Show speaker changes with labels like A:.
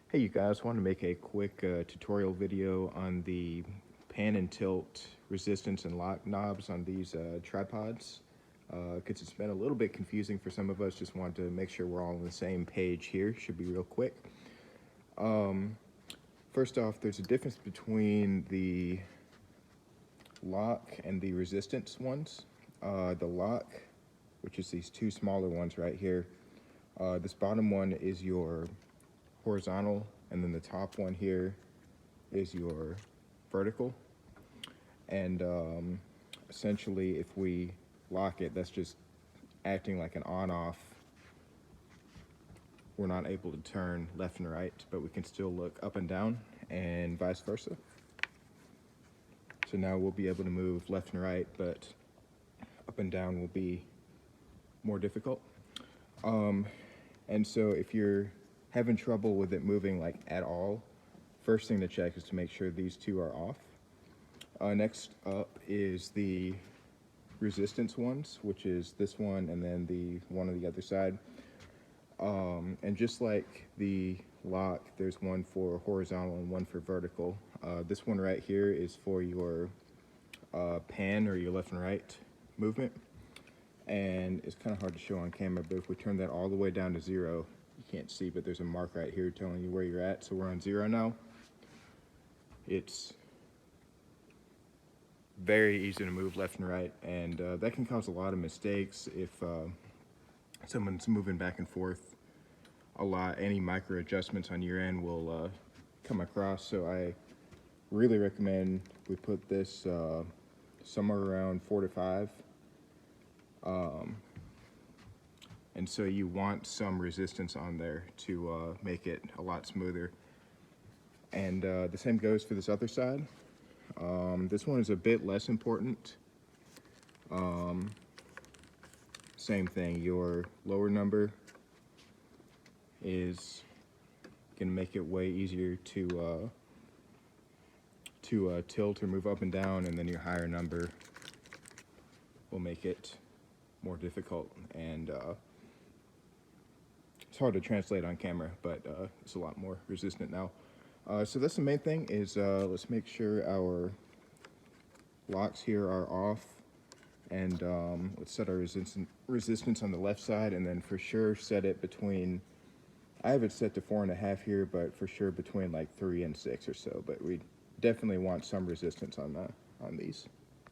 A: Hey you guys, want to make a quick tutorial video on the pan and tilt resistance and lock knobs on these tripods, because it's been a little bit confusing for some of us. Just want to make sure we're all on the same page here. Should be real quick. First off, there's a difference between the lock and the resistance ones. The lock, which is these two smaller ones right here, this bottom one is your horizontal, and then the top one here is your vertical. And essentially, if we lock it, that's just acting like an on-off. We're not able to turn left and right, but we can still look up and down, and vice versa. So now we'll be able to move left and right, but up and down will be more difficult. And so if you're having trouble with it moving like at all, first thing to check is to make sure these two are off. Next up is the resistance ones, which is this one and then the one on the other side. And just like the lock, there's one for horizontal and one for vertical. This one right here is for your pan or your left and right movement. And it's kind of hard to show on camera, but if we turn that all the way down to 0, you can't see, but there's a mark right here telling you where you're at. So we're on 0 now. It's very easy to move left and right, and that can cause a lot of mistakes if someone's moving back and forth a lot. Any micro adjustments on your end will come across. So I really recommend we put this somewhere around 4 to 5. And so you want some resistance on there to make it a lot smoother. And the same goes for this other side. This one is a bit less important. Same thing, your lower number is gonna make it way easier to tilt or move up and down, and then your higher number will make it more difficult. And it's hard to translate on camera, but it's a lot more resistant now. So that's the main thing, is let's make sure our locks here are off, and let's set our resistance on the left side, and then for sure set it between, I have it set to 4.5 here, but for sure between like 3 and 6 or so. But we definitely want some resistance on these.